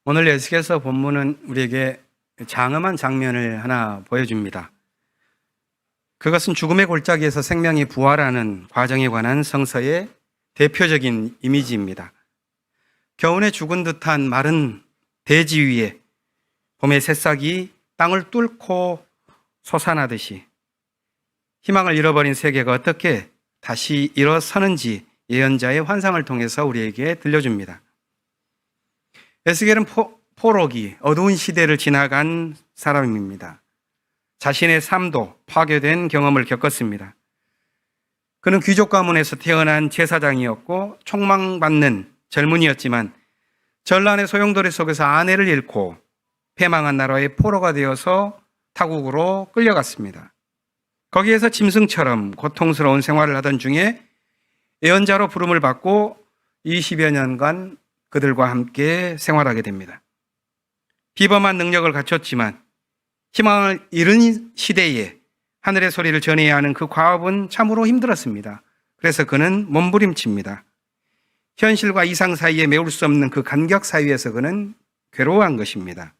오늘 에스겔서 본문은 우리에게 장엄한 장면을 하나 보여줍니다. 그것은 죽음의 골짜기에서 생명이 부활하는 과정에 관한 성서의 대표적인 이미지입니다. 겨우내 죽은 듯한 마른 대지 위에 봄의 새싹이 땅을 뚫고 솟아나듯이 희망을 잃어버린 세계가 어떻게 다시 일어서는지 예언자의 환상을 통해서 우리에게 들려줍니다. 에스겔은 포로기, 어두운 시대를 지나간 사람입니다. 자신의 삶도 파괴된 경험을 겪었습니다. 그는 귀족 가문에서 태어난 제사장이었고 촉망받는 젊은이였지만 전란의 소용돌이 속에서 아내를 잃고 패망한 나라의 포로가 되어서 타국으로 끌려갔습니다. 거기에서 짐승처럼 고통스러운 생활을 하던 중에 예언자로 부름을 받고 20여 년간 그들과 함께 생활하게 됩니다. 비범한 능력을 갖췄지만 희망을 잃은 시대에 하늘의 소리를 전해야 하는 그 과업은 참으로 힘들었습니다. 그래서 그는 몸부림칩니다. 현실과 이상 사이에 메울 수 없는 그 간격 사이에서 그는 괴로워한 것입니다.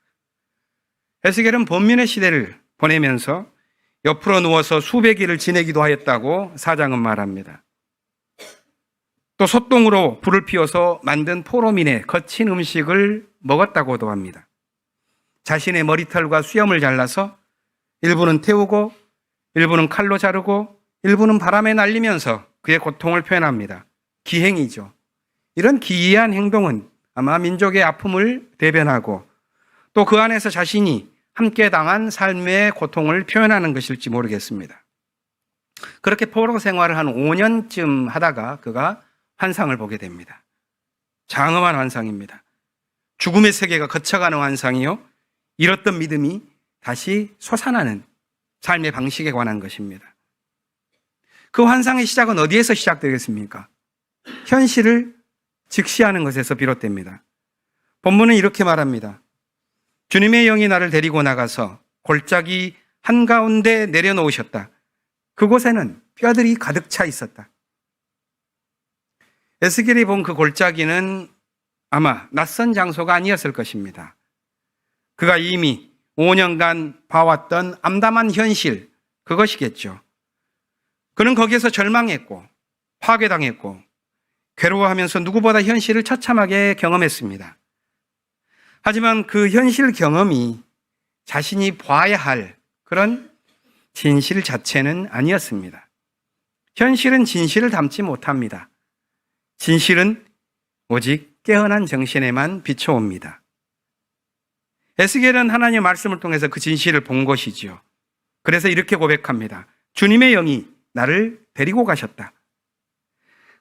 에스겔은 번민의 시대를 보내면서 옆으로 누워서 수백 일을 지내기도 하였다고 사장은 말합니다. 또 소똥으로 불을 피워서 만든 포로민의 거친 음식을 먹었다고도 합니다. 자신의 머리털과 수염을 잘라서 일부는 태우고 일부는 칼로 자르고 일부는 바람에 날리면서 그의 고통을 표현합니다. 기행이죠. 이런 기이한 행동은 아마 민족의 아픔을 대변하고 또 그 안에서 자신이 함께 당한 삶의 고통을 표현하는 것일지 모르겠습니다. 그렇게 포로 생활을 한 5년쯤 하다가 그가 환상을 보게 됩니다. 장엄한 환상입니다. 죽음의 세계가 거쳐가는 환상이요, 잃었던 믿음이 다시 솟아나는 삶의 방식에 관한 것입니다. 그 환상의 시작은 어디에서 시작되겠습니까? 현실을 직시하는 것에서 비롯됩니다. 본문은 이렇게 말합니다. 주님의 영이 나를 데리고 나가서 골짜기 한가운데 내려놓으셨다. 그곳에는 뼈들이 가득 차 있었다. 에스겔이 본 그 골짜기는 아마 낯선 장소가 아니었을 것입니다. 그가 이미 5년간 봐왔던 암담한 현실, 그것이겠죠. 그는 거기에서 절망했고 파괴당했고 괴로워하면서 누구보다 현실을 처참하게 경험했습니다. 하지만 그 현실 경험이 자신이 봐야 할 그런 진실 자체는 아니었습니다. 현실은 진실을 담지 못합니다. 진실은 오직 깨어난 정신에만 비춰옵니다. 에스겔은 하나님의 말씀을 통해서 그 진실을 본 것이지요. 그래서 이렇게 고백합니다. 주님의 영이 나를 데리고 가셨다.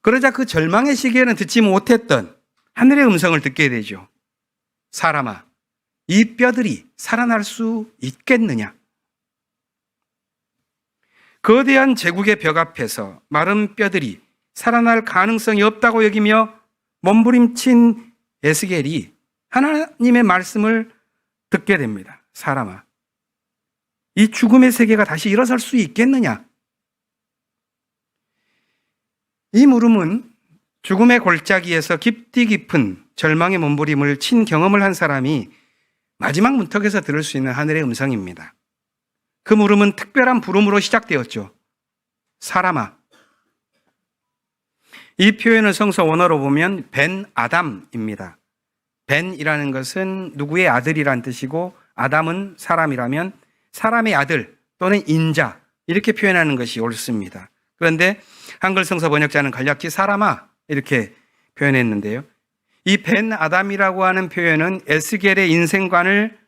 그러자 그 절망의 시기에는 듣지 못했던 하늘의 음성을 듣게 되죠. 사람아, 이 뼈들이 살아날 수 있겠느냐? 거대한 제국의 벽 앞에서 마른 뼈들이 살아날 가능성이 없다고 여기며 몸부림친 에스겔이 하나님의 말씀을 듣게 됩니다. 사람아, 이 죽음의 세계가 다시 일어설 수 있겠느냐? 이 물음은 죽음의 골짜기에서 깊디 깊은 절망의 몸부림을 친 경험을 한 사람이 마지막 문턱에서 들을 수 있는 하늘의 음성입니다. 그 물음은 특별한 부름으로 시작되었죠. 사람아. 이 표현을 성서 원어로 보면 벤 아담입니다. 벤이라는 것은 누구의 아들이란 뜻이고 아담은 사람이라면 사람의 아들 또는 인자 이렇게 표현하는 것이 옳습니다. 그런데 한글 성서 번역자는 간략히 사람아 이렇게 표현했는데요. 이 벤 아담이라고 하는 표현은 에스겔의 인생관을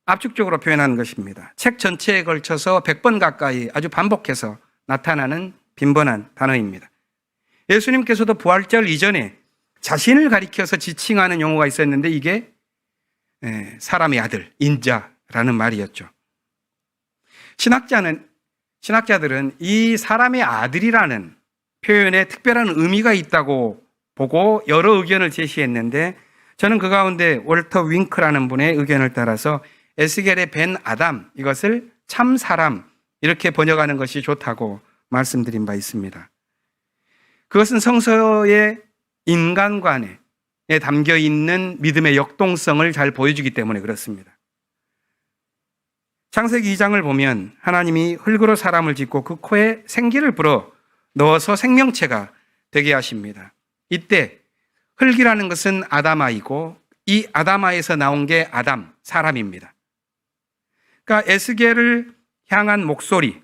압축적으로 표현하는 것입니다. 책 전체에 걸쳐서 100번 가까이 아주 반복해서 나타나는 빈번한 단어입니다. 예수님께서도 부활절 이전에 자신을 가리켜서 지칭하는 용어가 있었는데 이게 사람의 아들, 인자라는 말이었죠. 신학자들은 이 사람의 아들이라는 표현에 특별한 의미가 있다고 보고 여러 의견을 제시했는데 저는 그 가운데 월터 윙크라는 분의 의견을 따라서 에스겔의 벤 아담, 이것을 참 사람 이렇게 번역하는 것이 좋다고 말씀드린 바 있습니다. 그것은 성서의 인간관에 담겨 있는 믿음의 역동성을 잘 보여주기 때문에 그렇습니다. 창세기 2장을 보면 하나님이 흙으로 사람을 짓고 그 코에 생기를 불어 넣어서 생명체가 되게 하십니다. 이때 흙이라는 것은 아담아이고 이 아담아에서 나온 게 아담, 사람입니다. 그러니까 에스겔을 향한 목소리,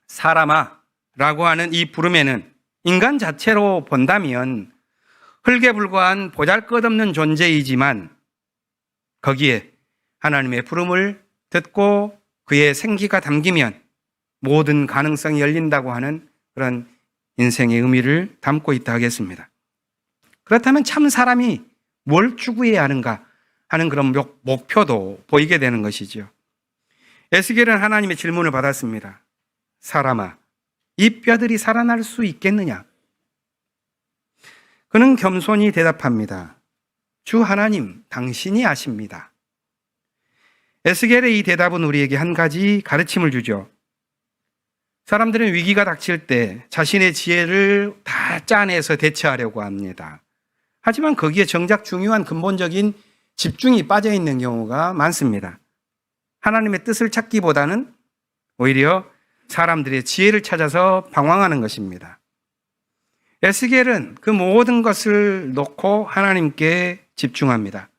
사람아라고 하는 이 부름에는 인간 자체로 본다면 흙에 불과한 보잘것없는 존재이지만 거기에 하나님의 부름을 듣고 그의 생기가 담기면 모든 가능성이 열린다고 하는 그런 인생의 의미를 담고 있다 하겠습니다. 그렇다면 참 사람이 뭘 추구해야 하는가 하는 그런 목표도 보이게 되는 것이죠. 에스겔은 하나님의 질문을 받았습니다. 사람아, 이 뼈들이 살아날 수 있겠느냐? 그는 겸손히 대답합니다. 주 하나님, 당신이 아십니다. 에스겔의 이 대답은 우리에게 한 가지 가르침을 주죠. 사람들은 위기가 닥칠 때 자신의 지혜를 다 짜내서 대처하려고 합니다. 하지만 거기에 정작 중요한 근본적인 집중이 빠져 있는 경우가 많습니다. 하나님의 뜻을 찾기보다는 오히려 사람들의 지혜를 찾아서 방황하는 것입니다. 에스겔은 그 모든 것을 놓고 하나님께 집중합니다.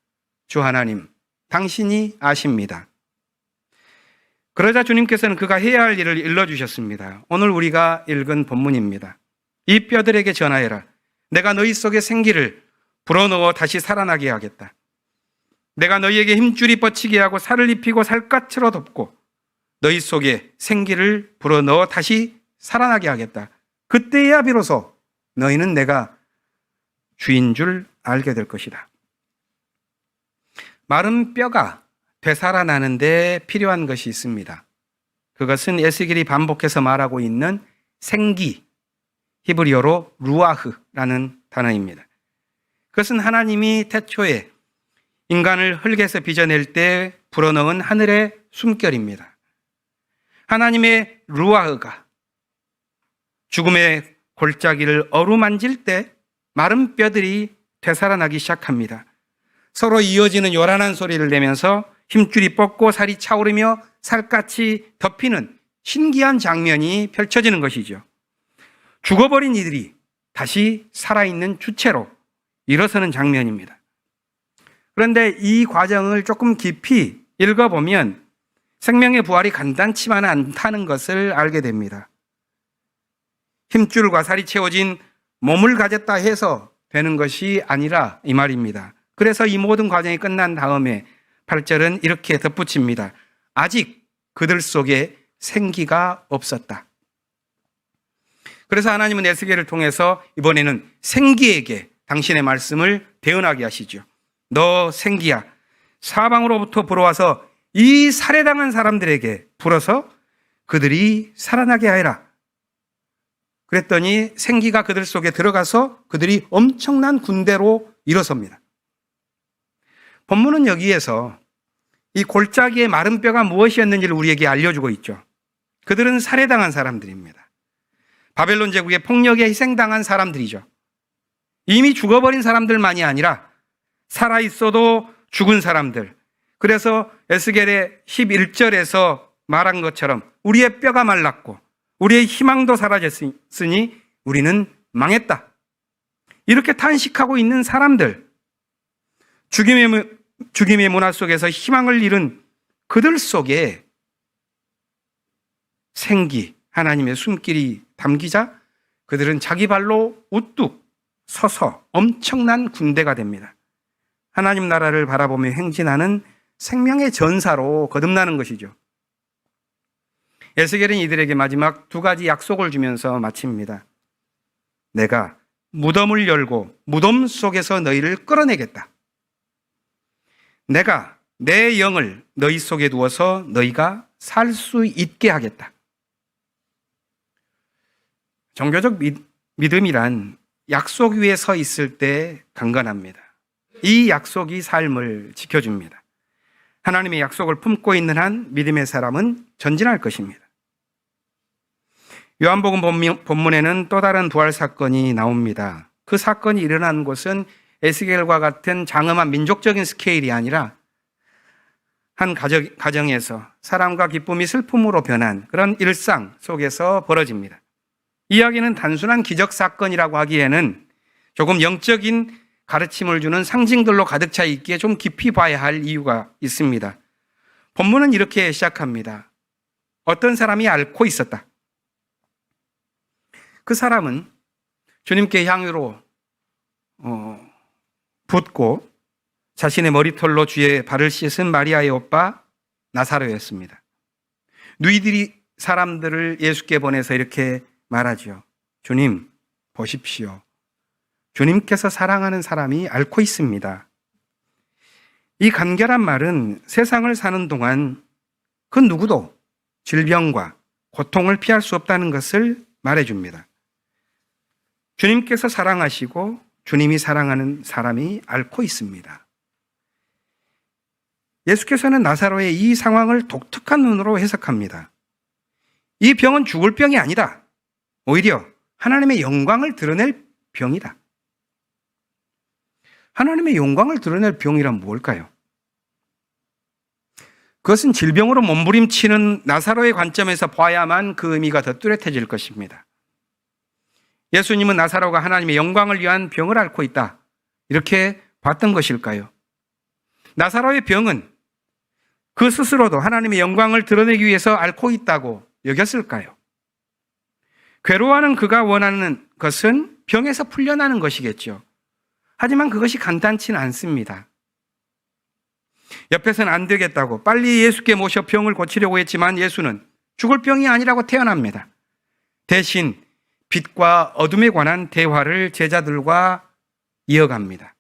주 하나님, 당신이 아십니다. 그러자 주님께서는 그가 해야 할 일을 일러주셨습니다. 오늘 우리가 읽은 본문입니다. 이 뼈들에게 전하여라. 내가 너희 속에 생기를 불어넣어 다시 살아나게 하겠다. 내가 너희에게 힘줄이 뻗치게 하고 살을 입히고 살갗으로 덮고 너희 속에 생기를 불어넣어 다시 살아나게 하겠다. 그때야 비로소 너희는 내가 주인 줄 알게 될 것이다. 마른 뼈가 되살아나는데 필요한 것이 있습니다. 그것은 에스겔이 반복해서 말하고 있는 생기, 히브리어로 루아흐라는 단어입니다. 그것은 하나님이 태초에 인간을 흙에서 빚어낼 때 불어넣은 하늘의 숨결입니다. 하나님의 루아흐가 죽음의 골짜기를 어루만질 때 마른 뼈들이 되살아나기 시작합니다. 서로 이어지는 요란한 소리를 내면서 힘줄이 뻗고 살이 차오르며 살갗이 덮이는 신기한 장면이 펼쳐지는 것이죠. 죽어버린 이들이 다시 살아있는 주체로 일어서는 장면입니다. 그런데 이 과정을 조금 깊이 읽어보면 생명의 부활이 간단치만 않다는 것을 알게 됩니다. 힘줄과 살이 채워진 몸을 가졌다 해서 되는 것이 아니라 이 말입니다. 그래서 이 모든 과정이 끝난 다음에 8절은 이렇게 덧붙입니다. 아직 그들 속에 생기가 없었다. 그래서 하나님은 에스겔을 통해서 이번에는 생기에게 당신의 말씀을 대언하게 하시죠. 너 생기야, 사방으로부터 불어와서 이 살해당한 사람들에게 불어서 그들이 살아나게 하여라. 그랬더니 생기가 그들 속에 들어가서 그들이 엄청난 군대로 일어섭니다. 본문은 여기에서 이 골짜기의 마른 뼈가 무엇이었는지를 우리에게 알려주고 있죠. 그들은 살해당한 사람들입니다. 바벨론 제국의 폭력에 희생당한 사람들이죠. 이미 죽어버린 사람들만이 아니라 살아있어도 죽은 사람들. 그래서 에스겔의 11절에서 말한 것처럼 우리의 뼈가 말랐고 우리의 희망도 사라졌으니 우리는 망했다. 이렇게 탄식하고 있는 사람들, 죽임의 문화 속에서 희망을 잃은 그들 속에 생기, 하나님의 숨길이 담기자 그들은 자기 발로 우뚝 서서 엄청난 군대가 됩니다. 하나님 나라를 바라보며 행진하는 생명의 전사로 거듭나는 것이죠. 에스겔은 이들에게 마지막 두 가지 약속을 주면서 마칩니다. 내가 무덤을 열고 무덤 속에서 너희를 끌어내겠다. 내가 내 영을 너희 속에 두어서 너희가 살 수 있게 하겠다. 종교적 믿음이란 약속 위에 서 있을 때 강건합니다. 이 약속이 삶을 지켜줍니다. 하나님의 약속을 품고 있는 한 믿음의 사람은 전진할 것입니다. 요한복음 본문에는 또 다른 부활 사건이 나옵니다. 그 사건이 일어난 곳은 에스겔과 같은 장엄한 민족적인 스케일이 아니라 한 가정에서 사랑과 기쁨이 슬픔으로 변한 그런 일상 속에서 벌어집니다. 이야기는 단순한 기적 사건이라고 하기에는 조금 영적인 가르침을 주는 상징들로 가득 차 있기에 좀 깊이 봐야 할 이유가 있습니다. 본문은 이렇게 시작합니다. 어떤 사람이 앓고 있었다. 그 사람은 주님께 향유로 붓고 자신의 머리털로 주의 발을 씻은 마리아의 오빠 나사로였습니다. 누이들이 사람들을 예수께 보내서 이렇게 말하죠. 주님, 보십시오. 주님께서 사랑하는 사람이 앓고 있습니다. 이 간결한 말은 세상을 사는 동안 그 누구도 질병과 고통을 피할 수 없다는 것을 말해줍니다. 주님께서 사랑하시고 주님이 사랑하는 사람이 앓고 있습니다. 예수께서는 나사로의 이 상황을 독특한 눈으로 해석합니다. 이 병은 죽을 병이 아니다. 오히려 하나님의 영광을 드러낼 병이다. 하나님의 영광을 드러낼 병이란 뭘까요? 그것은 질병으로 몸부림치는 나사로의 관점에서 봐야만 그 의미가 더 뚜렷해질 것입니다. 예수님은 나사로가 하나님의 영광을 위한 병을 앓고 있다. 이렇게 봤던 것일까요? 나사로의 병은 그 스스로도 하나님의 영광을 드러내기 위해서 앓고 있다고 여겼을까요? 괴로워하는 그가 원하는 것은 병에서 풀려나는 것이겠죠. 하지만 그것이 간단치는 않습니다. 옆에서는 안 되겠다고 빨리 예수께 모셔 병을 고치려고 했지만 예수는 죽을 병이 아니라고 태어납니다. 대신 빛과 어둠에 관한 대화를 제자들과 이어갑니다.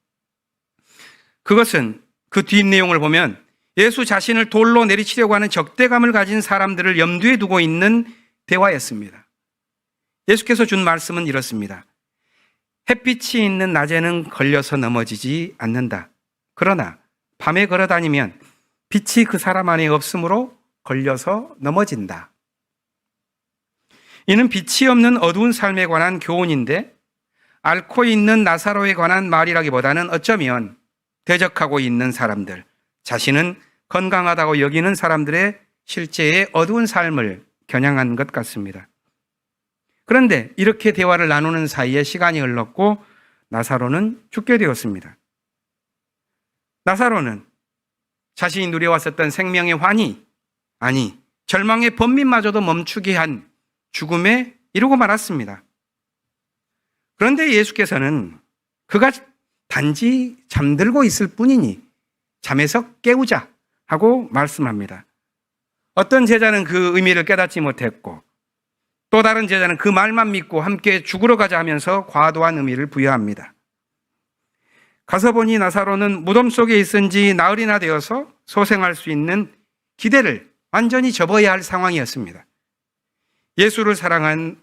그것은 그 뒷내용을 보면 예수 자신을 돌로 내리치려고 하는 적대감을 가진 사람들을 염두에 두고 있는 대화였습니다. 예수께서 준 말씀은 이렇습니다. 햇빛이 있는 낮에는 걸려서 넘어지지 않는다. 그러나 밤에 걸어다니면 빛이 그 사람 안에 없으므로 걸려서 넘어진다. 이는 빛이 없는 어두운 삶에 관한 교훈인데 앓고 있는 나사로에 관한 말이라기보다는 어쩌면 대적하고 있는 사람들, 자신은 건강하다고 여기는 사람들의 실제의 어두운 삶을 겨냥한 것 같습니다. 그런데 이렇게 대화를 나누는 사이에 시간이 흘렀고 나사로는 죽게 되었습니다. 나사로는 자신이 누려왔었던 생명의 환희, 아니 절망의 번민마저도 멈추게 한 죽음에 이르고 말았습니다. 그런데 예수께서는 그가 단지 잠들고 있을 뿐이니 잠에서 깨우자 하고 말씀합니다. 어떤 제자는 그 의미를 깨닫지 못했고 또 다른 제자는 그 말만 믿고 함께 죽으러 가자 하면서 과도한 의미를 부여합니다. 가서 보니 나사로는 무덤 속에 있은 지 나흘이나 되어서 소생할 수 있는 기대를 완전히 접어야 할 상황이었습니다. 예수를 사랑한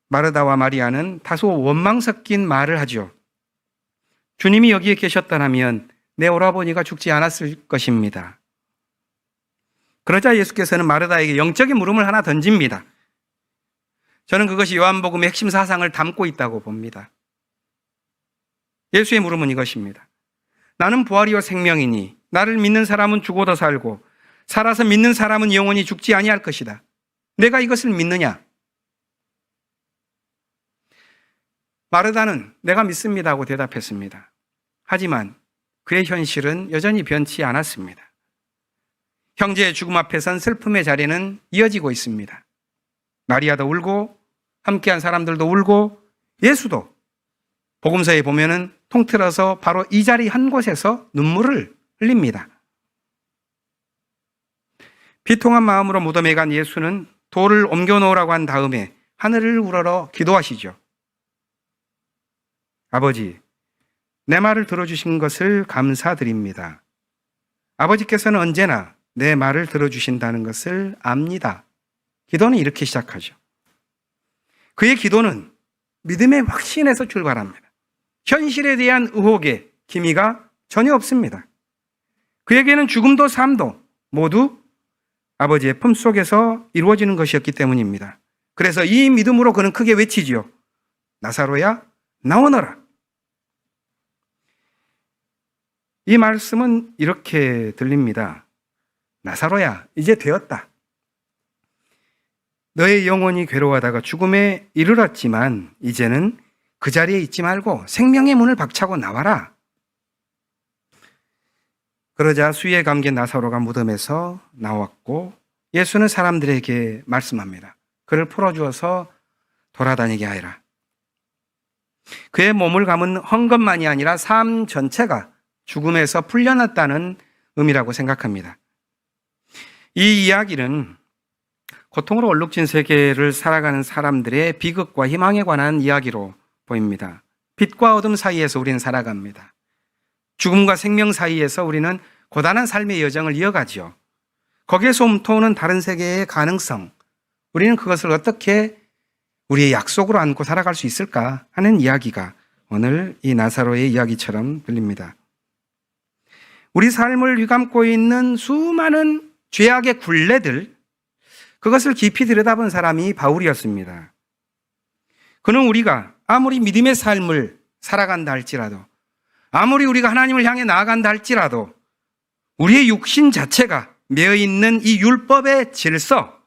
마르다와 마리아는 다소 원망 섞인 말을 하죠. 주님이 여기에 계셨다면 내 오라버니가 죽지 않았을 것입니다. 그러자 예수께서는 마르다에게 영적인 물음을 하나 던집니다. 저는 그것이 요한복음의 핵심 사상을 담고 있다고 봅니다. 예수의 물음은 이것입니다. 나는 부활이요 생명이니 나를 믿는 사람은 죽어도 살고 살아서 믿는 사람은 영원히 죽지 아니할 것이다. 내가 이것을 믿느냐? 마르다는 내가 믿습니다 하고 대답했습니다. 하지만 그의 현실은 여전히 변치 않았습니다. 형제의 죽음 앞에선 슬픔의 자리는 이어지고 있습니다. 마리아도 울고 함께한 사람들도 울고 예수도 복음서에 보면은 통틀어서 바로 이 자리 한 곳에서 눈물을 흘립니다. 비통한 마음으로 무덤에 간 예수는 돌을 옮겨놓으라고 한 다음에 하늘을 우러러 기도하시죠. 아버지, 내 말을 들어주신 것을 감사드립니다. 아버지께서는 언제나 내 말을 들어주신다는 것을 압니다. 기도는 이렇게 시작하죠. 그의 기도는 믿음의 확신에서 출발합니다. 현실에 대한 의혹에 기미가 전혀 없습니다. 그에게는 죽음도 삶도 모두 아버지의 품속에서 이루어지는 것이었기 때문입니다. 그래서 이 믿음으로 그는 크게 외치지요. 나사로야, 나오너라. 이 말씀은 이렇게 들립니다. 나사로야, 이제 되었다. 너의 영혼이 괴로워하다가 죽음에 이르렀지만 이제는 그 자리에 있지 말고 생명의 문을 박차고 나와라. 그러자 수위에 감긴 나사로가 무덤에서 나왔고 예수는 사람들에게 말씀합니다. 그를 풀어주어서 돌아다니게 하여라. 그의 몸을 감은 헝겊만이 아니라 삶 전체가 죽음에서 풀려났다는 의미라고 생각합니다. 이 이야기는 고통으로 얼룩진 세계를 살아가는 사람들의 비극과 희망에 관한 이야기로 보입니다. 빛과 어둠 사이에서 우리는 살아갑니다. 죽음과 생명 사이에서 우리는 고단한 삶의 여정을 이어가죠. 거기에서 움터오는 다른 세계의 가능성, 우리는 그것을 어떻게 우리의 약속으로 안고 살아갈 수 있을까 하는 이야기가 오늘 이 나사로의 이야기처럼 들립니다. 우리 삶을 휘감고 있는 수많은 죄악의 굴레들, 그것을 깊이 들여다본 사람이 바울이었습니다. 그는 우리가 아무리 믿음의 삶을 살아간다 할지라도, 아무리 우리가 하나님을 향해 나아간다 할지라도 우리의 육신 자체가 매여 있는 이 율법의 질서,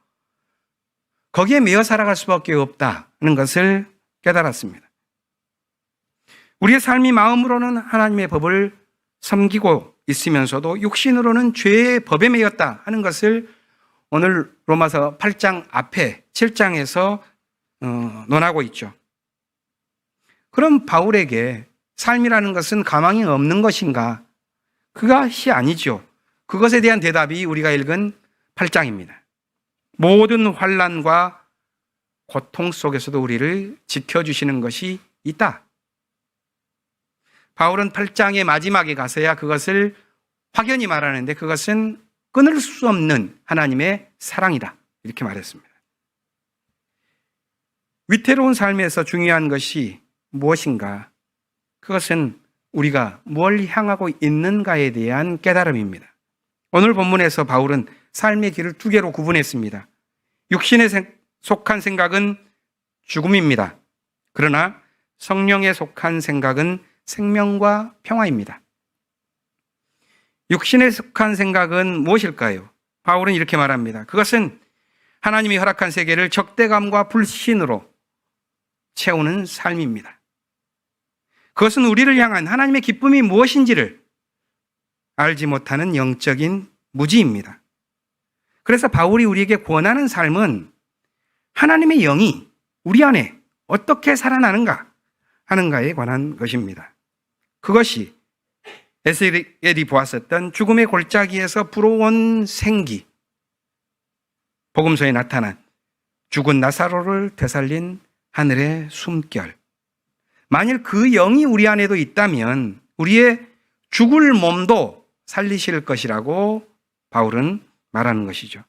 거기에 매여 살아갈 수밖에 없다는 것을 깨달았습니다. 우리의 삶이 마음으로는 하나님의 법을 섬기고 있으면서도 육신으로는 죄의 법에 매였다 하는 것을 오늘 로마서 8장 앞에 7장에서 논하고 있죠. 그럼 바울에게 삶이라는 것은 가망이 없는 것인가? 그것이 아니죠. 그것에 대한 대답이 우리가 읽은 8장입니다. 모든 환난과 고통 속에서도 우리를 지켜주시는 것이 있다. 바울은 8장의 마지막에 가서야 그것을 확연히 말하는데 그것은 끊을 수 없는 하나님의 사랑이다. 이렇게 말했습니다. 위태로운 삶에서 중요한 것이 무엇인가? 그것은 우리가 뭘 향하고 있는가에 대한 깨달음입니다. 오늘 본문에서 바울은 삶의 길을 두 개로 구분했습니다. 육신에 속한 생각은 죽음입니다. 그러나 성령에 속한 생각은 생명과 평화입니다. 육신에 속한 생각은 무엇일까요? 바울은 이렇게 말합니다. 그것은 하나님이 허락한 세계를 적대감과 불신으로 채우는 삶입니다. 그것은 우리를 향한 하나님의 기쁨이 무엇인지를 알지 못하는 영적인 무지입니다. 그래서 바울이 우리에게 권하는 삶은 하나님의 영이 우리 안에 어떻게 살아나는가 하는가에 관한 것입니다. 그것이 에스겔이 보았었던 죽음의 골짜기에서 불어온 생기, 복음서에 나타난 죽은 나사로를 되살린 하늘의 숨결. 만일 그 영이 우리 안에도 있다면 우리의 죽을 몸도 살리실 것이라고 바울은 말하는 것이죠.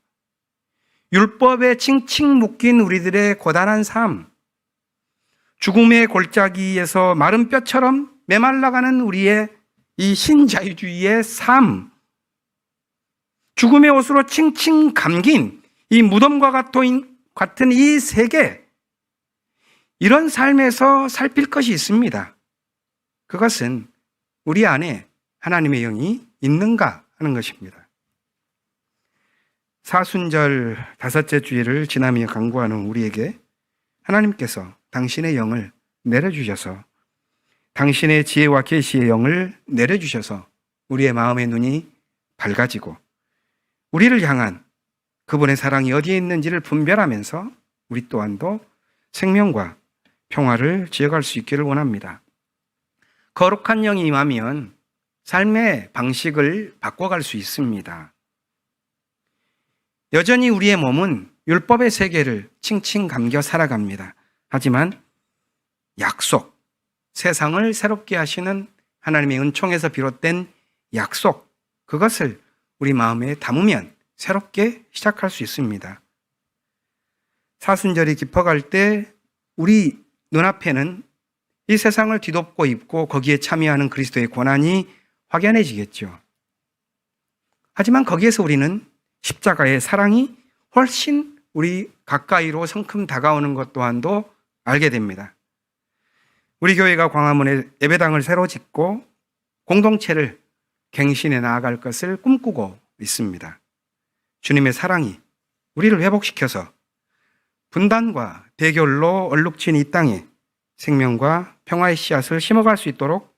율법에 칭칭 묶인 우리들의 고단한 삶, 죽음의 골짜기에서 마른 뼈처럼 메말라가는 우리의 이 신자유주의의 삶, 죽음의 옷으로 칭칭 감긴 이 무덤과 같은 이 세계, 이런 삶에서 살필 것이 있습니다. 그것은 우리 안에 하나님의 영이 있는가 하는 것입니다. 사순절 다섯째 주일을 지나며 강구하는 우리에게 하나님께서 당신의 영을 내려주셔서, 당신의 지혜와 계시의 영을 내려주셔서 우리의 마음의 눈이 밝아지고 우리를 향한 그분의 사랑이 어디에 있는지를 분별하면서 우리 또한도 생명과 평화를 지어갈 수 있기를 원합니다. 거룩한 영이 임하면 삶의 방식을 바꿔갈 수 있습니다. 여전히 우리의 몸은 율법의 세계를 칭칭 감겨 살아갑니다. 하지만 약속, 세상을 새롭게 하시는 하나님의 은총에서 비롯된 약속, 그것을 우리 마음에 담으면 새롭게 시작할 수 있습니다. 사순절이 깊어갈 때 우리 눈앞에는 이 세상을 뒤덮고 입고 거기에 참여하는 그리스도의 고난이 확연해지겠죠. 하지만 거기에서 우리는 십자가의 사랑이 훨씬 우리 가까이로 성큼 다가오는 것 또한도 알게 됩니다. 우리 교회가 광화문에 예배당을 새로 짓고 공동체를 갱신해 나아갈 것을 꿈꾸고 있습니다. 주님의 사랑이 우리를 회복시켜서 분단과 대결로 얼룩진 이 땅에 생명과 평화의 씨앗을 심어갈 수 있도록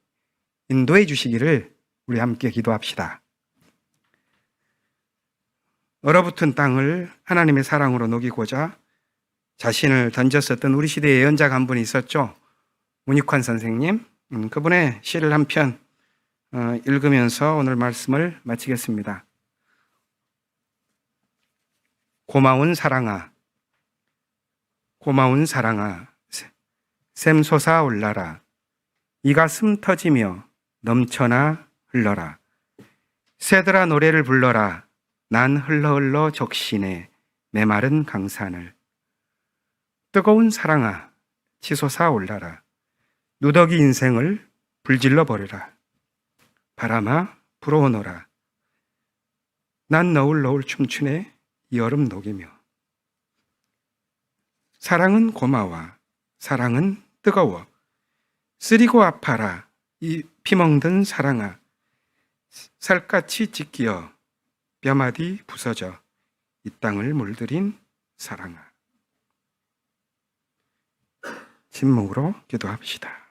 인도해 주시기를 우리 함께 기도합시다. 얼어붙은 땅을 하나님의 사랑으로 녹이고자 자신을 던졌었던 우리 시대의 예언자가 한 분이 있었죠. 문익환 선생님. 그분의 시를 한 편 읽으면서 오늘 말씀을 마치겠습니다. 고마운 사랑아, 고마운 사랑아, 샘솟아 올라라. 이 가슴 터지며 넘쳐나 흘러라. 새들아 노래를 불러라. 난 흘러 적시네 메마른 강산을. 뜨거운 사랑아, 치솟아 올라라. 누더기 인생을 불질러 버려라. 바람아 불어오너라. 난 너울 춤추네 이 얼음 녹이며. 사랑은 고마워, 사랑은 뜨거워. 쓰리고 아파라 이 피멍든 사랑아. 살갗이 찢기어 뼈마디 부서져 이 땅을 물들인 사랑아. 침묵으로 기도합시다.